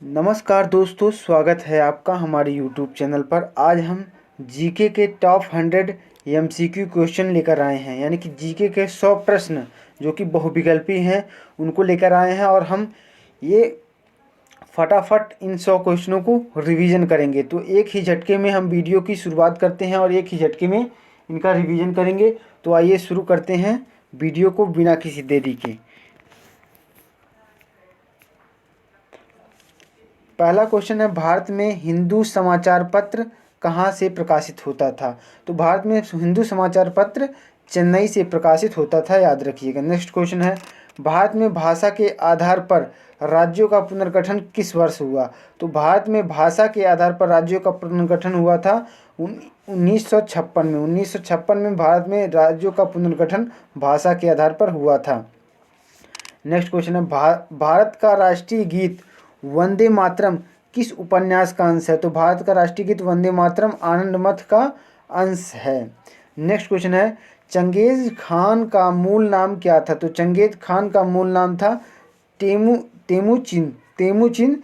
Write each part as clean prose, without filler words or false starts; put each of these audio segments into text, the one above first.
नमस्कार दोस्तों, स्वागत है आपका हमारे यूट्यूब चैनल पर। आज हम जीके के टॉप 100 एमसीक्यू क्वेश्चन लेकर आए हैं, यानी कि जीके के 100 प्रश्न जो कि बहुविकल्पी हैं उनको लेकर आए हैं और हम ये फटाफट इन 100 क्वेश्चनों को रिवीजन करेंगे। तो एक ही झटके में हम वीडियो की शुरुआत करते हैं और एक ही झटके में इनका रिवीजन करेंगे। तो आइए शुरू करते हैं वीडियो को बिना किसी देरी के। पहला क्वेश्चन है, भारत में हिंदू समाचार पत्र कहाँ से प्रकाशित होता था? तो भारत में हिंदू समाचार पत्र चेन्नई से प्रकाशित होता था, याद रखिएगा। नेक्स्ट क्वेश्चन है, भारत में भाषा के आधार पर राज्यों का पुनर्गठन किस वर्ष हुआ? तो भारत में भाषा के आधार पर राज्यों का पुनर्गठन हुआ था 1956 में। 1956 में भारत में राज्यों का पुनर्गठन भाषा के आधार पर हुआ था। नेक्स्ट क्वेश्चन है, भारत का राष्ट्रीय गीत वंदे मातरम किस उपन्यास का अंश है? तो भारत का राष्ट्रीय गीत वंदे मातरम आनंद मठ का अंश है। नेक्स्ट क्वेश्चन है, चंगेज खान का मूल नाम क्या था? तो चंगेज खान का मूल नाम था तेमुचिन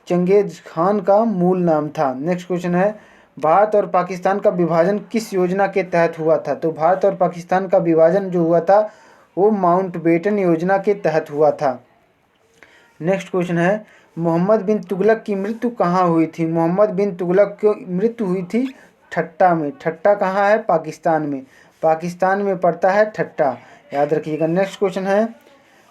चंगेज खान का मूल नाम था। नेक्स्ट क्वेश्चन है, भारत और पाकिस्तान का विभाजन किस योजना के तहत हुआ था? तो भारत और पाकिस्तान का विभाजन जो हुआ था वो माउंटबेटन योजना के तहत हुआ था। नेक्स्ट क्वेश्चन है, मोहम्मद बिन तुगलक की मृत्यु कहाँ हुई थी? मोहम्मद बिन तुगलक की मृत्यु हुई थी ठट्टा में। ठट्टा कहाँ है? पाकिस्तान में। पाकिस्तान में पड़ता है ठट्टा, याद रखिएगा। नेक्स्ट क्वेश्चन है,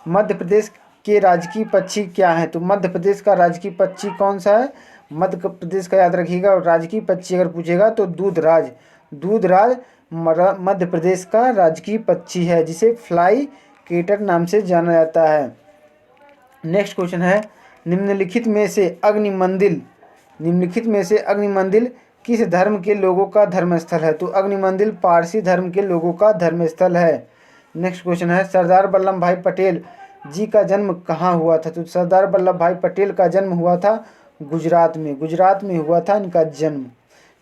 मध्य प्रदेश के राजकीय पक्षी क्या है? तो मध्य प्रदेश का राजकीय पक्षी कौन सा है? मध्य प्रदेश का याद रखिएगा। राजकीय पक्षी अगर पूछेगा तो दूधराज। दूधराज मध्य प्रदेश का राजकीय पक्षी है, जिसे फ्लाई केटर नाम से जाना जाता है। नेक्स्ट क्वेश्चन है, निम्नलिखित में से अग्निमंदिल किस धर्म के लोगों का धर्मस्थल है? तो अग्निमंदिल पारसी धर्म के लोगों का धर्मस्थल है। नेक्स्ट क्वेश्चन है, सरदार वल्लभ भाई पटेल जी का जन्म कहाँ हुआ था? तो सरदार वल्लभ भाई पटेल का जन्म हुआ था गुजरात में हुआ था इनका जन्म।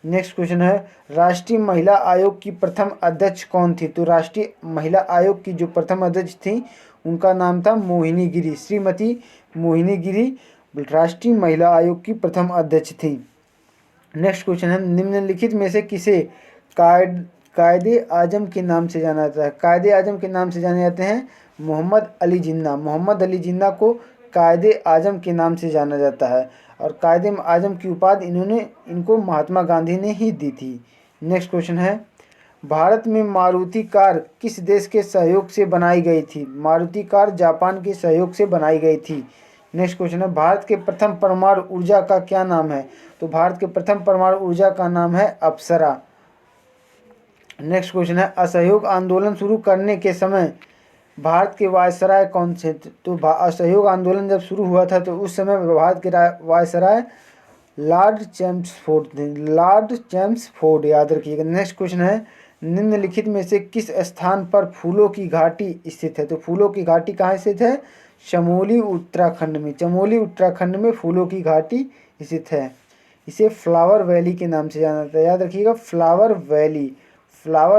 नेक्स्ट क्वेश्चन है, राष्ट्रीय महिला आयोग की प्रथम अध्यक्ष कौन थी? तो राष्ट्रीय महिला आयोग की जो प्रथम अध्यक्ष थी उनका नाम था मोहिनी गिरी। श्रीमती मोहिनी गिरी राष्ट्रीय महिला आयोग की प्रथम अध्यक्ष थी। नेक्स्ट क्वेश्चन है, निम्नलिखित में से किसे कायदे आजम के नाम से जाना जाता है? कायदे आजम के नाम से जाने जाते हैं मोहम्मद अली जिन्ना। मोहम्मद अली जिन्ना को कायदे आजम के नाम से जाना जाता है और कायदे आजम की उपाधि इनको महात्मा गांधी ने ही दी थी। नेक्स्ट क्वेश्चन है, भारत में मारुति कार किस देश के सहयोग से बनाई गई थी? मारुति कार जापान के सहयोग से बनाई गई थी। नेक्स्ट क्वेश्चन है, भारत के प्रथम परमाणु ऊर्जा का क्या नाम है? तो भारत के प्रथम परमाणु ऊर्जा का नाम है अप्सरा। नेक्स्ट क्वेश्चन है, असहयोग आंदोलन शुरू करने के समय भारत के वायसराय कौन से? तो असहयोग आंदोलन जब शुरू हुआ था तो उस समय भारत के वायसराय लॉर्ड चैम्सफोर्ड, याद रखिएगा। नेक्स्ट क्वेश्चन है, निम्नलिखित में से किस स्थान पर फूलों की घाटी स्थित है? तो फूलों की घाटी कहाँ स्थित है? चमोली उत्तराखंड में। चमोली उत्तराखंड में फूलों की घाटी स्थित है। इसे फ्लावर वैली के नाम से जाना जाता है, याद रखिएगा। फ्लावर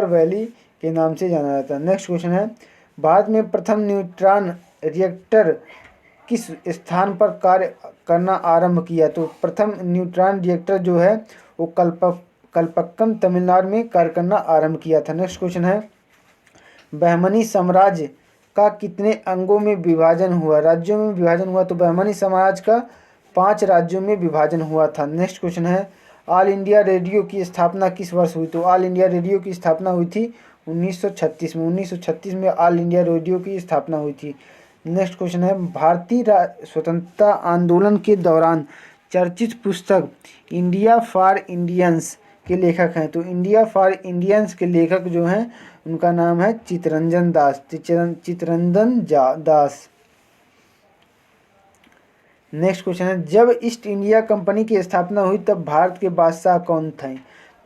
वैली के नाम से जाना जाता है। नेक्स्ट क्वेश्चन है, भारत में प्रथम न्यूट्रॉन रिएक्टर किस स्थान पर कार्य करना आरंभ किया? तो प्रथम न्यूट्रॉन रिएक्टर जो है वो कल्पक्कम तमिलनाडु में कार्य करना आरंभ किया था। नेक्स्ट क्वेश्चन है, बहमनी साम्राज्य का कितने अंगों में विभाजन हुआ? राज्यों में विभाजन हुआ। तो बहमनी साम्राज्य का 5 राज्यों में विभाजन हुआ था। नेक्स्ट क्वेश्चन है, ऑल इंडिया रेडियो की स्थापना किस वर्ष हुई? तो ऑल इंडिया रेडियो की स्थापना हुई थी 1936 में। 1936 में ऑल इंडिया रेडियो की स्थापना हुई थी। नेक्स्ट क्वेश्चन है, भारतीय स्वतंत्रता आंदोलन के दौरान चर्चित पुस्तक इंडिया फॉर इंडियंस के लेखक हैं? तो इंडिया फॉर इंडियंस के लेखक जो हैं उनका नाम है चित्तरंजन दास। नेक्स्ट क्वेश्चन है, जब ईस्ट इंडिया कंपनी की स्थापना हुई तब भारत के बादशाह कौन थे?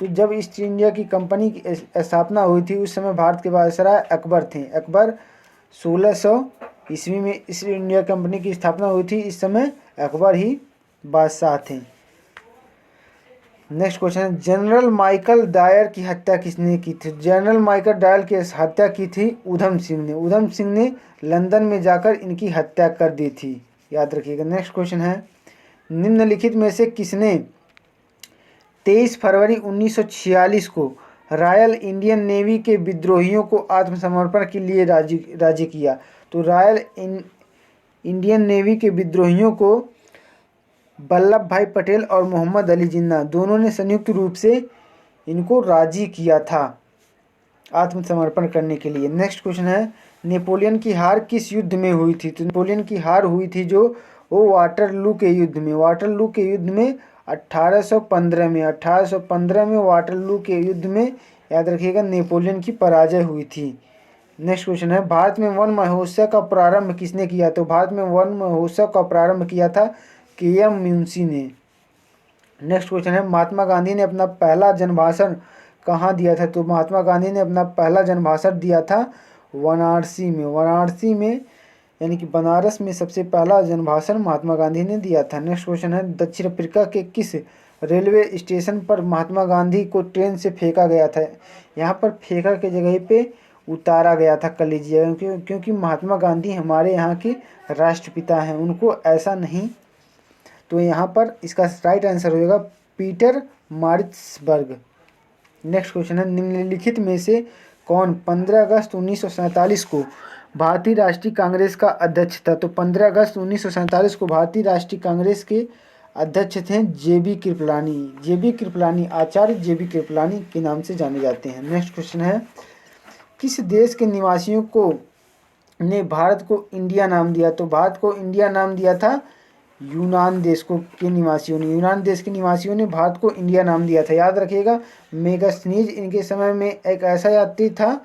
तो जब ईस्ट इंडिया की कंपनी की स्थापना हुई थी उस समय भारत के बादशाह अकबर थे। अकबर 1600 ईस्वी में ईस्ट इंडिया कंपनी की स्थापना हुई थी। इस समय अकबर ही बादशाह थे। नेक्स्ट क्वेश्चन है, जनरल माइकल डायर की हत्या किसने की थी? जनरल माइकल डायर की हत्या की थी उधम सिंह ने लंदन में जाकर इनकी हत्या कर दी थी, याद रखिएगा। नेक्स्ट क्वेश्चन है, निम्नलिखित में से किसने 23 फरवरी 1946 को रॉयल इंडियन नेवी के विद्रोहियों को आत्मसमर्पण के लिए राजी किया? तो रॉयल इंडियन नेवी के विद्रोहियों को वल्लभ भाई पटेल और मोहम्मद अली जिन्ना दोनों ने संयुक्त रूप से इनको राजी किया था आत्मसमर्पण करने के लिए। नेक्स्ट क्वेश्चन है, नेपोलियन की हार किस युद्ध में हुई थी? तो नेपोलियन की हार हुई थी जो वो वाटरलू के युद्ध में। वाटरलू के युद्ध में 1815 में वाटरलू के युद्ध में, याद रखिएगा, नेपोलियन की पराजय हुई थी। नेक्स्ट क्वेश्चन है, भारत में वन महोत्सव का प्रारंभ किसने किया? तो भारत में वन महोत्सव का प्रारंभ किया था के.एम. मुंशी ने। नेक्स्ट क्वेश्चन है, महात्मा गांधी ने अपना पहला जनभाषण कहाँ दिया था? तो महात्मा गांधी ने अपना पहला जनभाषण दिया था वाराणसी में। वाराणसी में यानी कि बनारस में सबसे पहला जनभाषण महात्मा गांधी ने दिया था। नेक्स्ट क्वेश्चन है, दक्षिण अफ्रीका के किस रेलवे स्टेशन पर महात्मा गांधी को ट्रेन से फेंका गया था? यहाँ पर फेंका के जगह पे उतारा गया था, कर लीजिए, क्योंकि महात्मा गांधी हमारे यहाँ के राष्ट्रपिता हैं, उनको ऐसा नहीं। तो यहाँ पर इसका राइट आंसर होगा पीटर मारिट्सबर्ग। नेक्स्ट क्वेश्चन है, निम्नलिखित में से कौन 15 अगस्त 1947 को भारतीय राष्ट्रीय कांग्रेस का अध्यक्ष था? तो 15 अगस्त 1947 को भारतीय राष्ट्रीय कांग्रेस के अध्यक्ष थे जे.बी. कृपलानी। जे.बी. कृपलानी, आचार्य जे.बी. कृपलानी के नाम से जाने जाते हैं। नेक्स्ट क्वेश्चन है, किस देश के निवासियों को ने भारत को इंडिया नाम दिया? तो भारत को इंडिया नाम दिया था यूनान देश को के निवासियों ने। यूनान देश के निवासियों ने भारत को इंडिया नाम दिया था। याद रखिएगा, मेगास्थनीज इनके समय में एक ऐसा यात्री था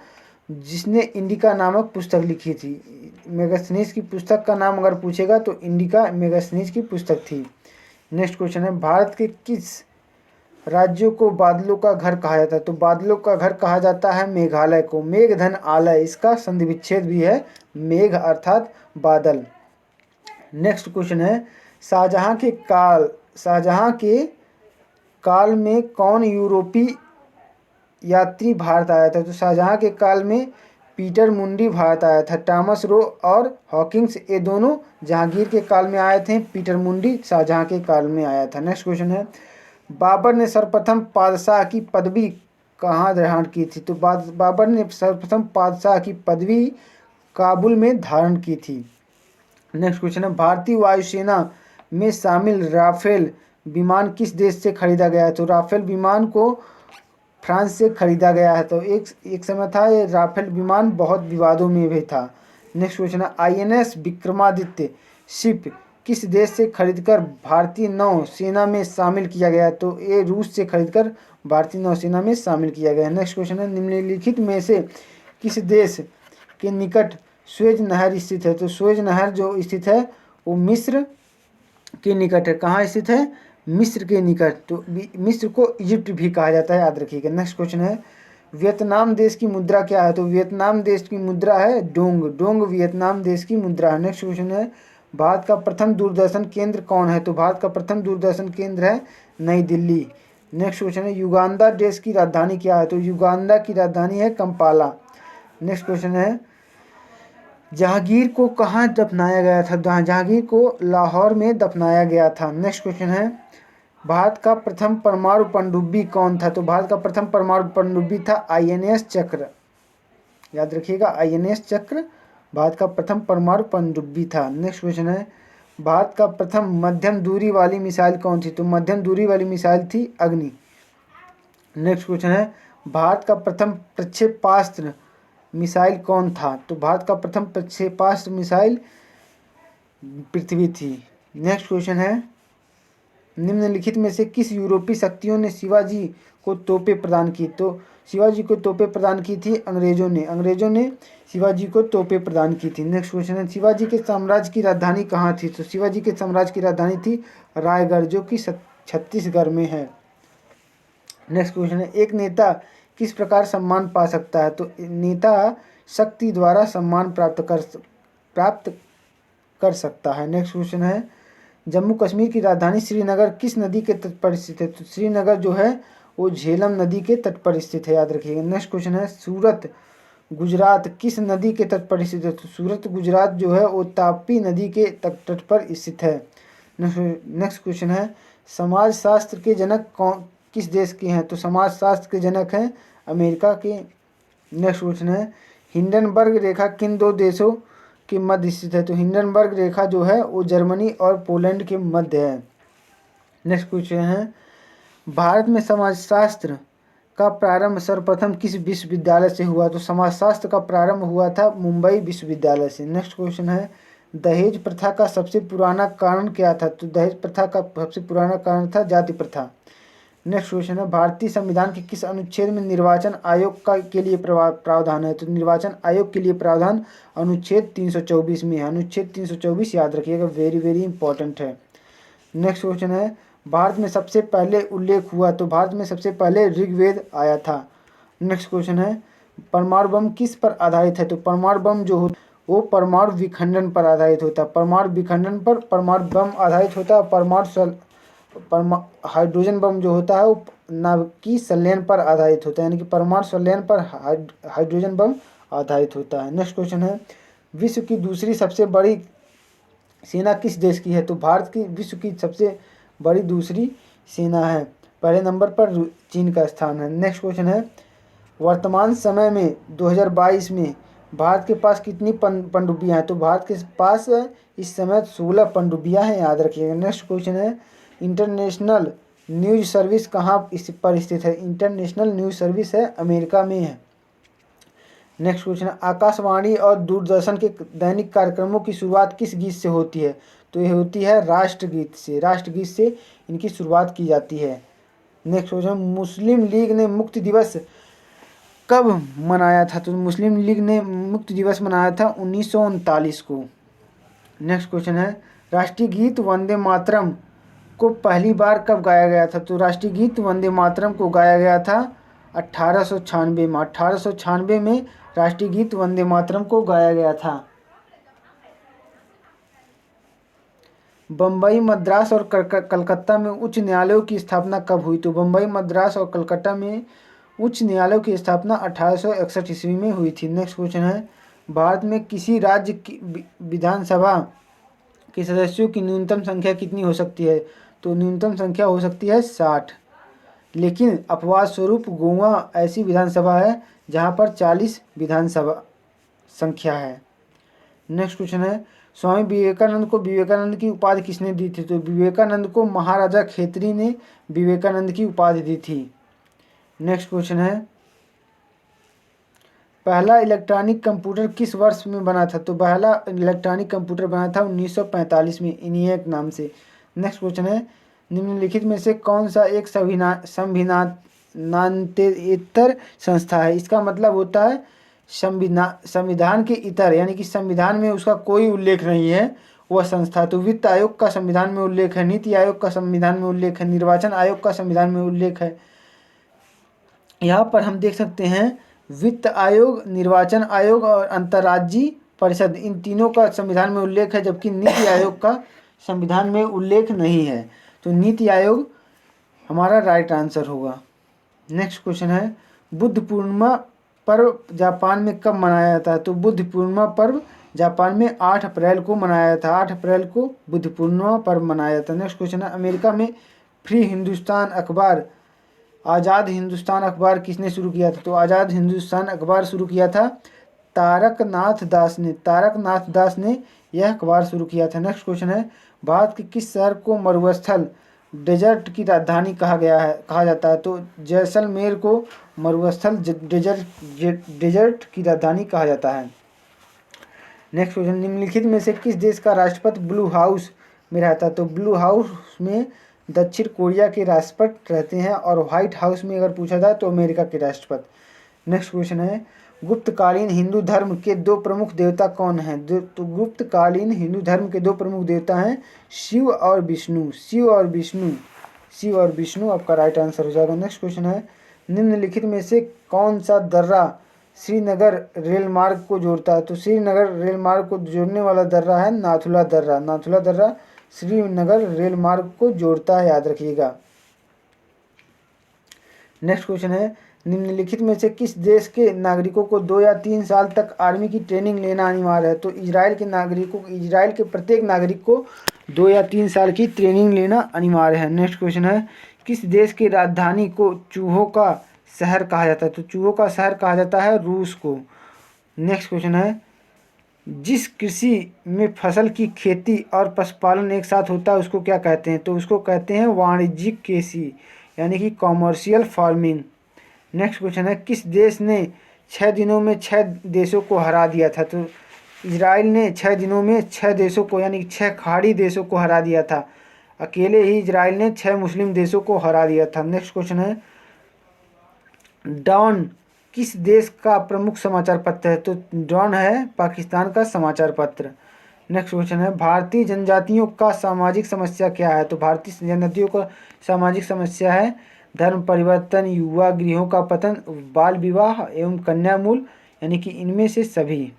जिसने इंडिका नामक पुस्तक लिखी थी। मेगास्थनीज की पुस्तक का नाम अगर पूछेगा तो इंडिका मेगास्थनीज की पुस्तक थी। नेक्स्ट क्वेश्चन है, भारत के किस राज्यों को बादलों का घर कहा जाता है? तो बादलों का घर कहा जाता है मेघालय को। मेघधन आलय, इसका संधि विच्छेद भी है, मेघ अर्थात बादल। नेक्स्ट क्वेश्चन है, शाहजहां के काल में कौन यूरोपीय यात्री भारत आया था? तो शाहजहां के काल में पीटर मुंडी भारत आया था। टॉमस रो और हॉकिंस ये दोनों जहांगीर के काल में आए थे। पीटर मुंडी शाहजहां के काल में आया था। नेक्स्ट क्वेश्चन है, बाबर ने सर्वप्रथम पादशाह की पदवी कहाँ धारण की थी? तो बाबर ने सर्वप्रथम पादशाह की पदवी काबुल में धारण की थी। नेक्स्ट क्वेश्चन है, भारतीय वायुसेना में शामिल राफेल विमान किस देश से खरीदा गया है? तो राफेल विमान को फ्रांस से खरीदा गया है। तो एक समय था ये राफेल विमान बहुत विवादों में भी था। नेक्स्ट क्वेश्चन है, INS विक्रमादित्य शिप किस देश से खरीदकर भारतीय नौ सेना में शामिल किया गया? तो ये रूस से खरीदकर भारतीय नौसेना में शामिल किया गया। नेक्स्ट क्वेश्चन है, निम्नलिखित में से किस देश के निकट स्वेज नहर स्थित है? तो स्वेज नहर जो स्थित है वो मिस्र के निकट है। कहाँ स्थित है? मिस्र के निकट। तो मिस्र को इजिप्ट भी कहा जाता है, याद रखिएगा। नेक्स्ट क्वेश्चन है, वियतनाम देश की मुद्रा क्या है? तो वियतनाम देश की मुद्रा है डोंग। डोंग वियतनाम देश की मुद्रा है। नेक्स्ट क्वेश्चन है, भारत का प्रथम दूरदर्शन केंद्र कौन है? तो भारत का प्रथम दूरदर्शन केंद्र है नई दिल्ली। नेक्स्ट क्वेश्चन है, युगांडा देश की राजधानी क्या है? तो युगांडा की राजधानी है कंपाला। नेक्स्ट क्वेश्चन है, जहांगीर को कहाँ दफनाया गया था? जहांगीर को लाहौर में दफनाया गया था। नेक्स्ट क्वेश्चन है, भारत का प्रथम परमाणु पनडुब्बी कौन था? तो भारत का प्रथम परमाणु पनडुब्बी था INS चक्र। याद रखिएगा, INS चक्र भारत का प्रथम परमाणु पनडुब्बी था। नेक्स्ट क्वेश्चन है, भारत का प्रथम मध्यम दूरी वाली मिसाइल कौन थी? तो मध्यम दूरी वाली मिसाइल थी अग्नि। नेक्स्ट क्वेश्चन है, भारत का प्रथम प्रक्षेपास्त्र मिसाइल कौन था? तो भारत का प्रथम प्रक्षेपास्त्र मिसाइल पृथ्वी थी। नेक्स्ट क्वेश्चन है, निम्नलिखित में से किस यूरोपीय शक्तियों ने शिवाजी को तोपें प्रदान की? तो शिवाजी को तोपें प्रदान की थी अंग्रेजों ने शिवाजी को तोपें प्रदान की थी। नेक्स्ट क्वेश्चन है, शिवाजी के साम्राज्य की राजधानी कहाँ थी? तो शिवाजी के साम्राज्य की राजधानी थी रायगढ़, जो कि छत्तीसगढ़ में है। नेक्स्ट क्वेश्चन है, एक नेता किस प्रकार सम्मान पा सकता है? तो नेता शक्ति द्वारा सम्मान प्राप्त कर सकता है। नेक्स्ट क्वेश्चन है, जम्मू कश्मीर की राजधानी श्रीनगर किस नदी के तट पर स्थित है? तो श्रीनगर जो है वो झेलम नदी के तट पर स्थित है, याद रखिएगा। नेक्स्ट क्वेश्चन है, सूरत गुजरात किस नदी के तट पर स्थित है? तो सूरत गुजरात जो है वो तापी नदी के तट पर स्थित है। नेक्स्ट क्वेश्चन है समाजशास्त्र के जनक कौन किस देश के हैं? तो समाजशास्त्र के जनक हैं अमेरिका के। नेक्स्ट क्वेश्चन है हिंडनबर्ग रेखा किन दो देशों के मध्य स्थित है? तो हिंडनबर्ग रेखा जो है वो जर्मनी और पोलैंड के मध्य है। नेक्स्ट क्वेश्चन है भारत में समाजशास्त्र का प्रारंभ सर्वप्रथम किस विश्वविद्यालय से हुआ? तो समाजशास्त्र का प्रारंभ हुआ था मुंबई विश्वविद्यालय से। नेक्स्ट क्वेश्चन है दहेज प्रथा का सबसे पुराना कारण क्या था? तो दहेज प्रथा का सबसे पुराना कारण था जाति प्रथा। नेक्स्ट क्वेश्चन है भारतीय संविधान के किस अनुच्छेद में निर्वाचन आयोग के लिए प्रावधान है? तो निर्वाचन आयोग के लिए प्रावधान अनुच्छेद 324 में है। अनुच्छेद 324 याद रखिएगा, वेरी वेरी इंपॉर्टेंट है। नेक्स्ट क्वेश्चन है भारत में सबसे पहले उल्लेख हुआ? तो भारत में सबसे पहले ऋग्वेद आया था। नेक्स्ट क्वेश्चन है परमाणु बम किस पर आधारित है? तो परमाणु बम जो हो वो परमाणु विखंडन पर आधारित होता है। परमाणु विखंडन पर परमाणु बम आधारित होता है। हाइड्रोजन बम जो होता है वो नाभिकीय संलयन पर आधारित होता है, यानी कि परमाणु संलयन पर हाइड्रोजन बम आधारित होता है। नेक्स्ट क्वेश्चन है विश्व की दूसरी सबसे बड़ी सेना किस देश की है? तो भारत की विश्व की सबसे बड़ी दूसरी सेना है, पहले नंबर पर चीन का स्थान है। नेक्स्ट क्वेश्चन है वर्तमान समय में 2022 में भारत के पास कितनी पनडुब्बियां हैं? तो भारत के पास इस समय 16 पनडुब्बियां हैं, याद रखिएगा। नेक्स्ट क्वेश्चन है इंटरनेशनल न्यूज सर्विस कहाँ पर स्थित है? इंटरनेशनल न्यूज सर्विस है अमेरिका में है। नेक्स्ट क्वेश्चन है आकाशवाणी और दूरदर्शन के दैनिक कार्यक्रमों की शुरुआत किस गीत से होती है? तो ये होती है राष्ट्रगीत से। राष्ट्रगीत से इनकी शुरुआत की जाती है। नेक्स्ट क्वेश्चन मुस्लिम लीग ने मुक्ति दिवस कब मनाया था? तो मुस्लिम लीग ने मुक्ति दिवस मनाया था 1939 को। नेक्स्ट क्वेश्चन है राष्ट्रीय गीत वंदे मातरम को पहली बार कब गाया गया था? तो राष्ट्रीय गीत वंदे मातरम को गाया गया था 1896 में। 1896 में राष्ट्रीय गीत वंदे मातरम को गाया गया था। बम्बई, मद्रास और कलकत्ता में उच्च न्यायालयों की स्थापना कब हुई? तो बम्बई, मद्रास और कलकत्ता में उच्च न्यायालयों की स्थापना 1861 ईस्वी में हुई थी। नेक्स्ट क्वेश्चन है भारत में किसी राज्य की विधानसभा के सदस्यों की न्यूनतम संख्या कितनी हो सकती है? तो न्यूनतम संख्या हो सकती है 60, लेकिन अपवाद स्वरूप गोवा ऐसी विधानसभा है जहां पर 40 विधानसभा संख्या है। नेक्स्ट क्वेश्चन है स्वामी विवेकानंद को विवेकानंद की उपाधि किसने दी थी? तो विवेकानंद को महाराजा खेतरी ने विवेकानंद की उपाधि दी थी। नेक्स्ट क्वेश्चन है पहला इलेक्ट्रॉनिक कंप्यूटर किस वर्ष में बना था? तो पहला इलेक्ट्रॉनिक कंप्यूटर बना था 1945 में इनिएक नाम से। नेक्स्ट क्वेश्चन है निम्नलिखित में से कौन सा एक संविधानेतर संस्था है? इसका मतलब होता है संविधान के इतर, यानी कि संविधान में उसका कोई उल्लेख नहीं है वह संस्था। तो वित्त आयोग का संविधान में उल्लेख है, नीति आयोग का संविधान में उल्लेख है, निर्वाचन आयोग का संविधान में उल्लेख है। यहाँ पर हम देख सकते हैं वित्त आयोग, निर्वाचन आयोग और अंतर्राज्यीय परिषद, इन तीनों का संविधान में उल्लेख है, जबकि नीति आयोग का संविधान में उल्लेख नहीं है। तो नीति आयोग हमारा राइट आंसर होगा। नेक्स्ट क्वेश्चन है बुद्ध पूर्णिमा पर्व जापान में कब मनाया जाता है? तो बुद्ध पूर्णिमा पर्व जापान में 8 अप्रैल को मनाया जाता है। 8 अप्रैल को बुद्ध पूर्णिमा पर्व मनाया जाता है। नेक्स्ट क्वेश्चन है अमेरिका में फ्री हिंदुस्तान अखबार, आज़ाद हिंदुस्तान अखबार किसने शुरू किया था? तो आज़ाद हिंदुस्तान अखबार शुरू किया था तारकनाथ दास ने। तारकनाथ दास ने यह अखबार शुरू किया था। नेक्स्ट क्वेश्चन है भारत के किस शहर को मरुस्थल डेजर्ट की राजधानी कहा जाता है? तो जैसलमेर को मरुस्थल डेजर्ट की राजधानी कहा जाता है। नेक्स्ट क्वेश्चन निम्नलिखित में से किस देश का राष्ट्रपति ब्लू हाउस में रहता है? तो ब्लू हाउस में दक्षिण कोरिया के राष्ट्रपति रहते हैं, और व्हाइट हाउस में अगर पूछा जाए तो अमेरिका के राष्ट्रपति। नेक्स्ट क्वेश्चन है गुप्तकालीन हिंदू धर्म के 2 प्रमुख देवता कौन हैं? तो गुप्तकालीन हिंदू धर्म के 2 प्रमुख देवता हैं शिव और विष्णु। शिव और विष्णु आपका राइट आंसर हो जाएगा। नेक्स्ट क्वेश्चन है निम्नलिखित में से कौन सा दर्रा श्रीनगर रेल मार्ग को जोड़ता है? तो श्रीनगर रेल मार्ग को जोड़ने वाला दर्रा है नाथुला दर्रा। नाथुला दर्रा श्रीनगर रेल मार्ग को जोड़ता है, याद रखिएगा। नेक्स्ट क्वेश्चन है निम्नलिखित में से किस देश के नागरिकों को 2 या 3 साल तक आर्मी की ट्रेनिंग लेना अनिवार्य है? तो इजराइल के प्रत्येक नागरिक को 2 या 3 साल की ट्रेनिंग लेना अनिवार्य है। नेक्स्ट क्वेश्चन है, किस देश की राजधानी को चूहों का शहर कहा जाता है? तो चूहों का शहर कहा जाता है रूस को। नेक्स्ट क्वेश्चन है, जिस कृषि में फसल की खेती और पशुपालन एक साथ होता है उसको क्या कहते हैं? तो उसको कहते हैं वाणिज्यिक कृषि, यानी कि कॉमर्शियल फार्मिंग। नेक्स्ट क्वेश्चन है, किस देश ने 6 दिनों में 6 देशों को हरा दिया था? तो इजराइल ने 6 दिनों में 6 देशों को, यानी 6 खाड़ी देशों को हरा दिया था। अकेले ही इजराइल ने 6 मुस्लिम देशों को हरा दिया था। नेक्स्ट क्वेश्चन है, डॉन किस देश का प्रमुख समाचार पत्र है? तो डॉन है पाकिस्तान का समाचार पत्र। नेक्स्ट क्वेश्चन है, भारतीय जनजातियों का सामाजिक समस्या क्या है? तो भारतीय जनजातियों का सामाजिक समस्या है धर्म परिवर्तन, युवा गृहों का पतन, बाल विवाह एवं कन्या मूल, यानी कि इनमें से सभी।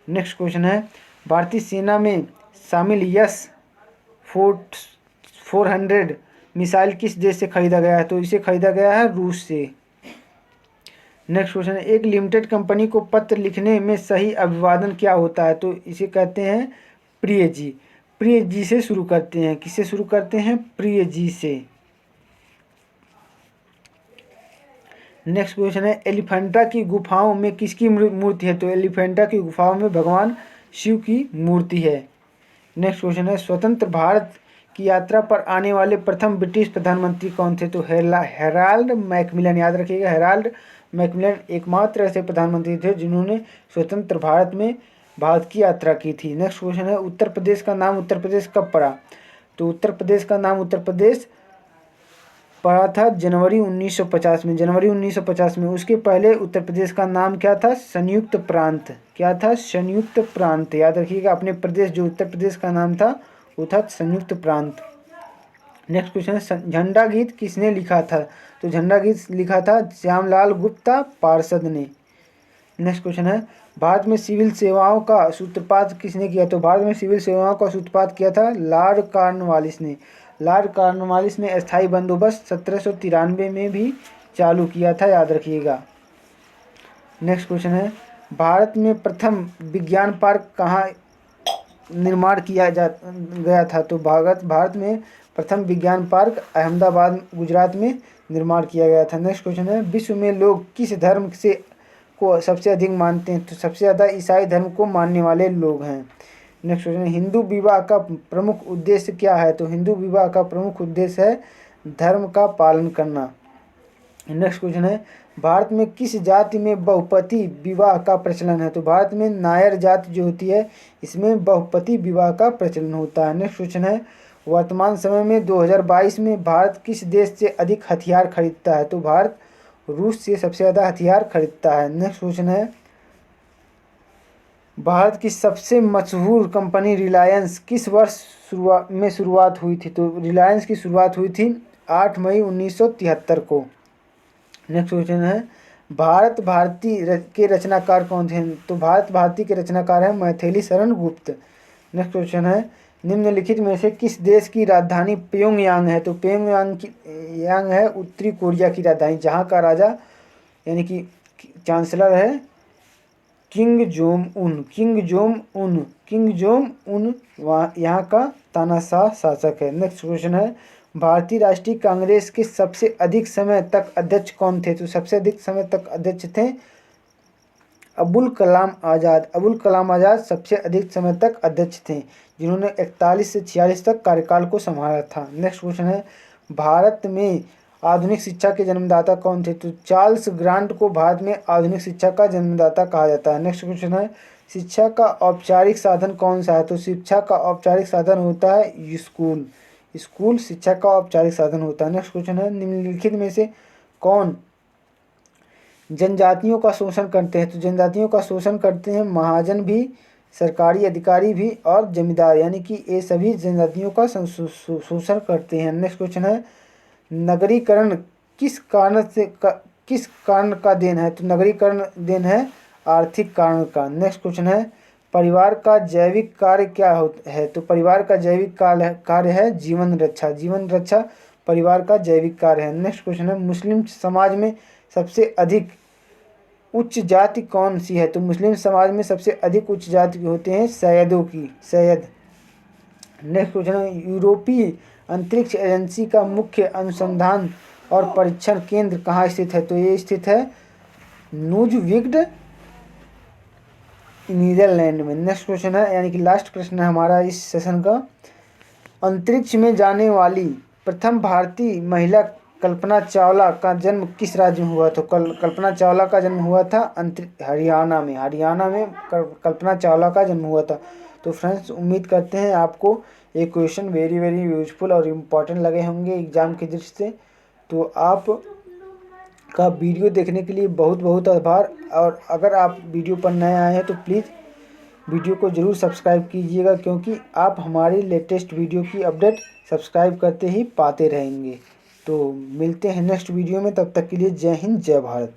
नेक्स्ट क्वेश्चन है, भारतीय सेना में शामिल यस 400 मिसाइल किस देश से खरीदा गया है? तो इसे खरीदा गया है रूस से। नेक्स्ट क्वेश्चन है, एक लिमिटेड कंपनी को पत्र लिखने में सही अभिवादन क्या होता है? तो इसे कहते हैं प्रिय जी। प्रिय जी से शुरू करते हैं। किससे शुरू करते हैं? प्रिय जी से। नेक्स्ट क्वेश्चन है, एलिफेंटा की गुफाओं में किसकी मूर्ति है? तो एलिफेंटा की गुफाओं में भगवान शिव की मूर्ति है। नेक्स्ट क्वेश्चन है, स्वतंत्र भारत की यात्रा पर आने वाले प्रथम ब्रिटिश प्रधानमंत्री कौन थे? तो हेराल्ड मैकमिलन। याद रखिएगा, हेराल्ड मैकमिलन एकमात्र ऐसे प्रधानमंत्री थे जिन्होंने स्वतंत्र भारत की यात्रा की थी। नेक्स्ट क्वेश्चन है, उत्तर प्रदेश का नाम उत्तर प्रदेश कब पड़ा? तो उत्तर प्रदेश का नाम उत्तर प्रदेश पड़ा था जनवरी 1950 में। जनवरी 1950 में। उसके पहले उत्तर प्रदेश का नाम क्या था? संयुक्त प्रांत। क्या था? संयुक्त प्रांत। याद रखिएगा, अपने प्रदेश जो उत्तर प्रदेश का नाम था वो था संयुक्त प्रांत। नेक्स्ट क्वेश्चन है, झंडा गीत किसने लिखा था? तो झंडा गीत लिखा था श्यामलाल गुप्ता पार्षद ने। नेक्स्ट क्वेश्चन है, भारत में सिविल सेवाओं का सूत्रपात किसने किया? तो भारत में सिविल सेवाओं का सूत्रपात किया था लॉर्ड कॉर्नवालिस ने। लॉर्ड कॉर्नवालिस ने अस्थायी बंदोबस्त 1793 में भी चालू किया था, याद रखिएगा। नेक्स्ट क्वेश्चन है, भारत में प्रथम विज्ञान पार्क कहाँ निर्माण किया गया था? तो भारत में प्रथम विज्ञान पार्क अहमदाबाद गुजरात में निर्माण किया गया था। नेक्स्ट क्वेश्चन है, विश्व में लोग किस धर्म को सबसे अधिक मानते हैं? तो सबसे ज़्यादा ईसाई धर्म को मानने वाले लोग हैं। नेक्स्ट क्वेश्चन है, हिंदू विवाह का प्रमुख उद्देश्य क्या है? तो हिंदू विवाह का प्रमुख उद्देश्य है धर्म का पालन करना। नेक्स्ट क्वेश्चन है, भारत में किस जाति में बहुपति विवाह का प्रचलन है? तो भारत में नायर जाति जो होती है इसमें बहुपति विवाह का प्रचलन होता है। नेक्स्ट क्वेश्चन है, वर्तमान समय में 2022 में भारत किस देश से अधिक हथियार खरीदता है? तो भारत रूस से सबसे ज़्यादा हथियार खरीदता है। नेक्स्ट क्वेश्चन है, भारत की सबसे मशहूर कंपनी रिलायंस किस वर्ष शुरुआत हुई थी? तो रिलायंस की शुरुआत हुई थी 8 मई 1973 को। नेक्स्ट क्वेश्चन है, भारत भारती के रचनाकार कौन थे? तो भारत भारती के रचनाकार हैं मैथिली शरण गुप्त। नेक्स्ट क्वेश्चन है, निम्नलिखित में से किस देश की राजधानी प्योंगयांग है? तो प्योंगयांग है उत्तरी कोरिया की राजधानी, जहाँ का राजा यानी कि चांसलर है किंग जोम उन यहाँ का तानाशाह शासक है। नेक्स्ट क्वेश्चन है, भारतीय राष्ट्रीय कांग्रेस के सबसे अधिक समय तक अध्यक्ष कौन थे? तो सबसे अधिक समय तक अध्यक्ष थे अबुल कलाम आज़ाद सबसे अधिक समय तक अध्यक्ष थे, जिन्होंने 41 से 46 तक कार्यकाल को संभाला था। नेक्स्ट क्वेश्चन है, भारत में आधुनिक शिक्षा के जन्मदाता कौन थे? तो चार्ल्स ग्रांट को भारत में आधुनिक शिक्षा का जन्मदाता कहा जाता है। नेक्स्ट क्वेश्चन है, शिक्षा का औपचारिक साधन कौन सा है? तो शिक्षा का औपचारिक साधन होता है स्कूल शिक्षा का औपचारिक साधन होता है। नेक्स्ट क्वेश्चन है, निम्नलिखित में से कौन जनजातियों का शोषण करते हैं? तो जनजातियों का शोषण करते हैं महाजन भी, सरकारी अधिकारी भी और जमींदार, यानी कि ये सभी जनजातियों का शोषण करते हैं। नेक्स्ट क्वेश्चन है, नगरीकरण किस कारण का देन है? तो नगरीकरण देन है आर्थिक कारण का। नेक्स्ट क्वेश्चन है, परिवार का जैविक कार्य क्या है? तो परिवार का जैविक कार्य है जीवन रक्षा परिवार का जैविक कार्य है। नेक्स्ट क्वेश्चन है, मुस्लिम समाज में सबसे अधिक उच्च जाति कौन सी है? तो मुस्लिम समाज में सबसे अधिक उच्च जाति होते हैं सैयद। नेक्स्ट क्वेश्चन है, यूरोपीय अंतरिक्ष एजेंसी का मुख्य अनुसंधान और परीक्षण केंद्र कहाँ स्थित है? तो ये स्थित है नूजविग्ड, नीदरलैंड में। नेक्स्ट क्वेश्चन है, यानी कि लास्ट प्रश्न है हमारा इस सेशन का, अंतरिक्ष में जाने वाली प्रथम भारतीय महिला कल्पना चावला का जन्म किस राज्य में हुआ? तो कल्पना चावला का जन्म हुआ था हरियाणा में। कल्पना चावला का जन्म हुआ था। तो फ्रेंड्स, उम्मीद करते हैं आपको ये क्वेश्चन वेरी वेरी यूजफुल और इम्पॉर्टेंट लगे होंगे एग्ज़ाम की दृष्टि से। तो आप का वीडियो देखने के लिए बहुत बहुत आभार। और अगर आप वीडियो पर नए आए हैं तो प्लीज़ वीडियो को ज़रूर सब्सक्राइब कीजिएगा, क्योंकि आप हमारी लेटेस्ट वीडियो की अपडेट सब्सक्राइब करते ही पाते रहेंगे। तो मिलते हैं नेक्स्ट वीडियो में, तब तक के लिए जय हिंद जय भारत।